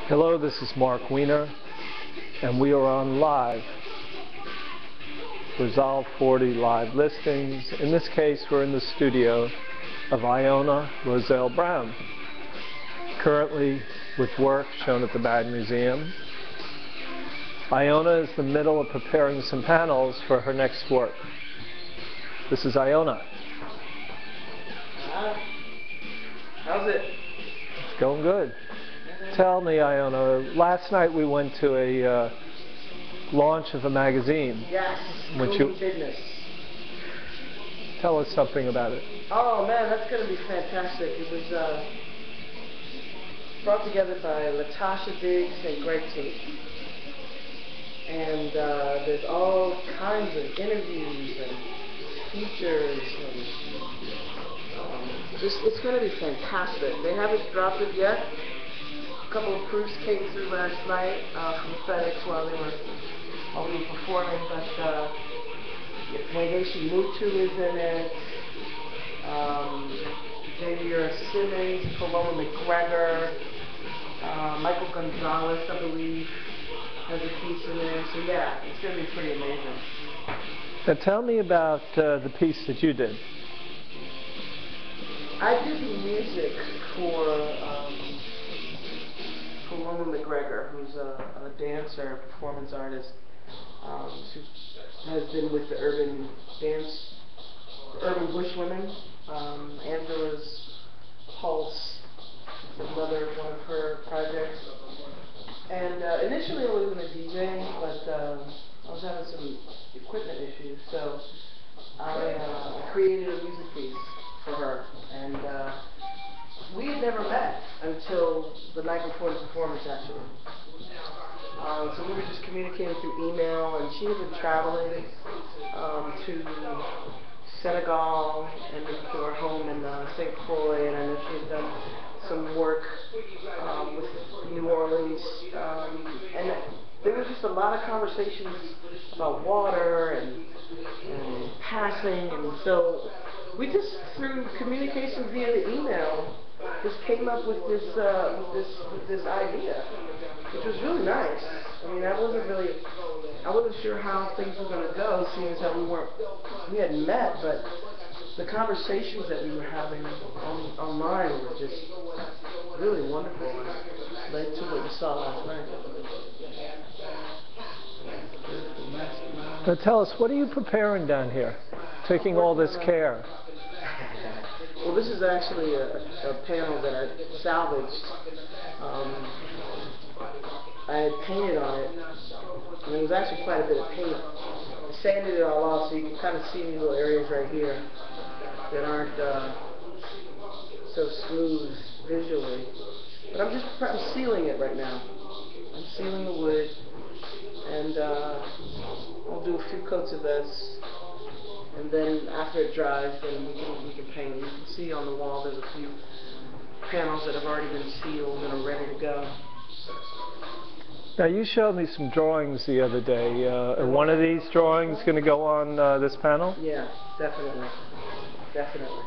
Hello, this is Mark Weiner, and we are on live. Resolve 40 live listings. In this case, we're in the studio of Iona Roselle Brown, currently with work shown at the Bad Museum. Iona is in the middle of preparing some panels for her next work. This is Iona. How's it? It's going good. Tell me, Iona, last night we went to a launch of a magazine. Yes, Business. Tell us something about it. Oh man, that's going to be fantastic. It was brought together by Latasha Diggs and Greg Tate. And there's all kinds of interviews and features. And, it's going to be fantastic. They haven't dropped it yet. A couple of proofs came through last night from FedEx while we were performing, but Negation Mutu is in it. Javier Simmons, Paloma McGregor, Michael Gonzalez, I believe, has a piece in there. So yeah, it's going to be pretty amazing. Now tell me about the piece that you did. I did the music for Paloma McGregor, who's a dancer, performance artist. She has been with the Urban Bushwomen. Angela's Pulse is another one of her projects. And initially I was going to DJ, but I was having some equipment issues, so I created a music piece for her. And we had never met until the night before the performance, actually. So we were just communicating through email, and she had been traveling to Senegal and to her home in St. Croix, and I know she had done some work with New Orleans. And there was just a lot of conversations about water and passing, and so we just, through communication via the email, just came up with this idea, which was really nice. I mean, I wasn't sure how things were going to go, seeing as how we hadn't met, but the conversations that we were having online were just really wonderful and led to what you saw last night. Now tell us, what are you preparing down here? Taking all this care. Well, this is actually a panel that I salvaged. I had painted on it, and there was actually quite a bit of paint. I sanded it all off so you can kind of see these little areas right here that aren't so smooth visually. But I'm sealing it right now. I'm sealing the wood, and I'll do a few coats of this. And then after it dries, then we can paint. You can see on the wall there's a few panels that have already been sealed and are ready to go. Now you showed me some drawings the other day. Are one of these drawings going to go on this panel? Yeah, definitely. Definitely.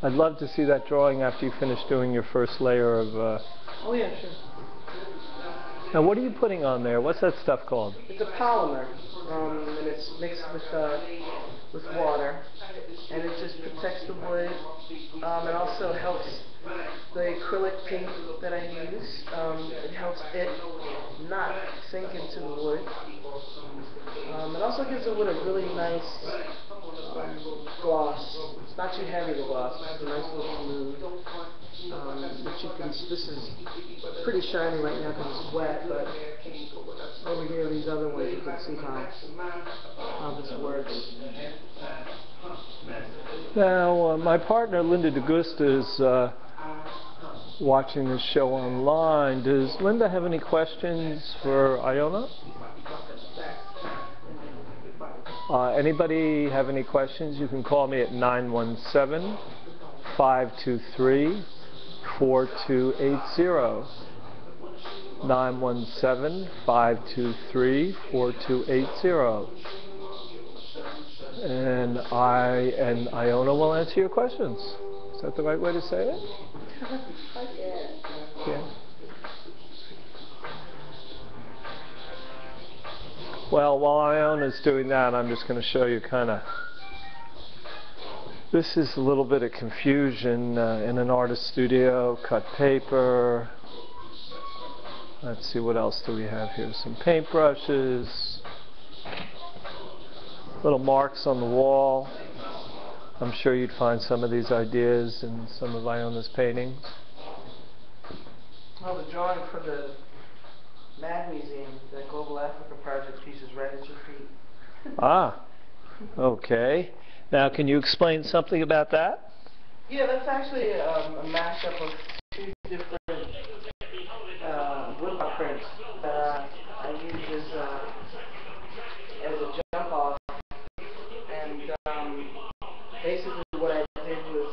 I'd love to see that drawing after you finish doing your first layer of... Oh yeah, sure. Now what are you putting on there? What's that stuff called? It's a polymer, and it's mixed with water, and it just protects the wood. It also helps the acrylic paint that I use. It helps it not sink into the wood. It also gives the wood a really nice gloss. It's not too heavy, the gloss. It's a nice little smooth. But you can. This is pretty shiny right now because it's wet, but over here, these other ones, you can see how this works. Now, my partner Linda DeGusta is watching this show online. Does Linda have any questions for Iona? Anybody have any questions? You can call me at 917-523-4280. 917-523-4280. and I and Iona will answer your questions. Is that the right way to say it? Yeah. Well, while Iona's doing that, I'm just going to show you kind of. This is a little bit of confusion in an artist studio. Cut paper. Let's see, what else do we have here? Some paintbrushes. Little marks on the wall. I'm sure you'd find some of these ideas in some of Iona's paintings. Well, the drawing for the MAD Museum, the Global Africa Project piece, is right at your feet. Ah, okay. Now, can you explain something about that? Yeah, that's actually a mashup of two different woodblock prints that I used as a jump off. And basically what I did was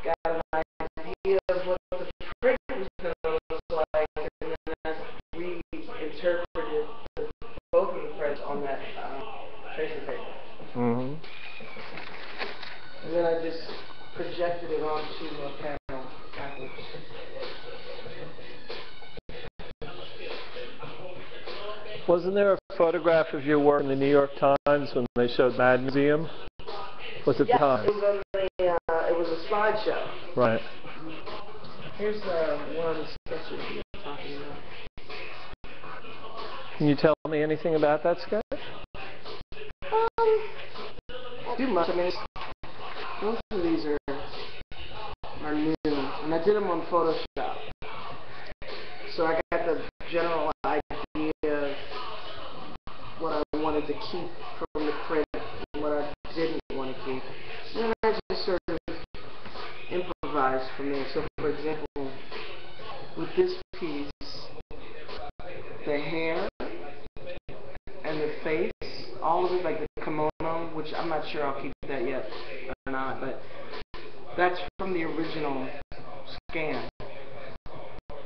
got an idea of what the print was going to look like, and then I reinterpreted both of the prints on that tracer paper. Mm-hmm. And then I just projected it onto a panel. Wasn't there a photograph of your work in the New York Times when they showed MAD Museum? Was it the Times? It was on the, it was a slideshow. Right. Here's one of the sketches you were talking about. Can you tell me anything about that sketch? Not too much. I mean, most of these are new, and I did them on Photoshop. So I got the general idea of what I wanted to keep from the print and what I didn't want to keep. And then I just sort of improvised from there. So, for example, with this piece, the hair and the face, all of it, like the kimono, which I'm not sure I'll keep that yet or not, but that's from the original scan.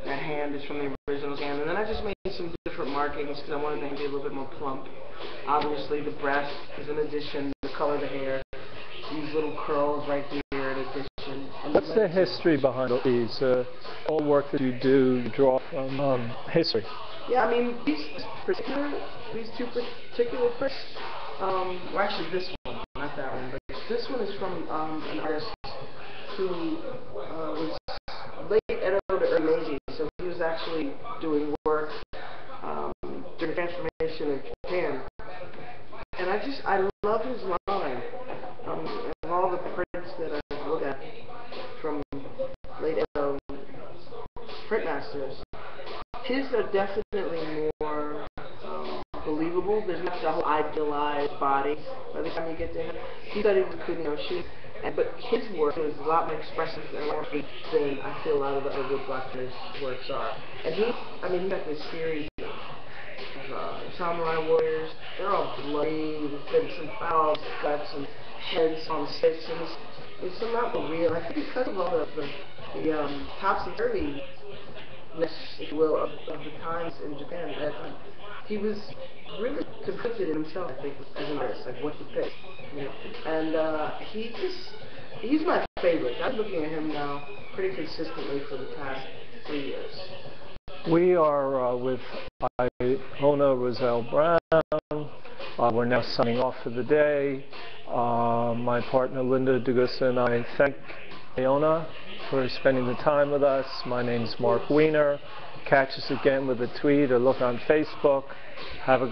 That hand is from the original scan. And then I just made some different markings because I wanted them to be a little bit more plump. Obviously, the breast is an addition, the color of the hair, these little curls right here in addition. And what's the history behind these? All work that you do, you draw from history. Yeah, I mean, these two particular prints, well, actually this one, not that one, but this one is from an artist who was late Edo to early Meiji, so he was actually doing work during the transformation of Japan. And I love his line. Of all the prints that I've looked at from late Edo printmasters, his are definitely more believable. There's not the whole idealized body by the time you get to him. He studied with Kuniyoshi, but his work is a lot more expressive and more than I feel a lot of the other woodblockers' works are. And he got this series of samurai warriors. They're all bloody, with been some fouls, guts, and heads on sticks, and it's not real. I think because of all the topsy-turvy, if you will, of the times in Japan at that time, he was really conflicted in himself, I think, as an artist, like what to pick. You know? And he's my favorite. I'm looking at him now pretty consistently for the past 3 years. We are with Iona Roselle Brown. We're now signing off for the day. My partner Linda DeGussa and I thank Iona for spending the time with us. My name's Mark Weiner. Catch us again with a tweet or look on Facebook. Have a great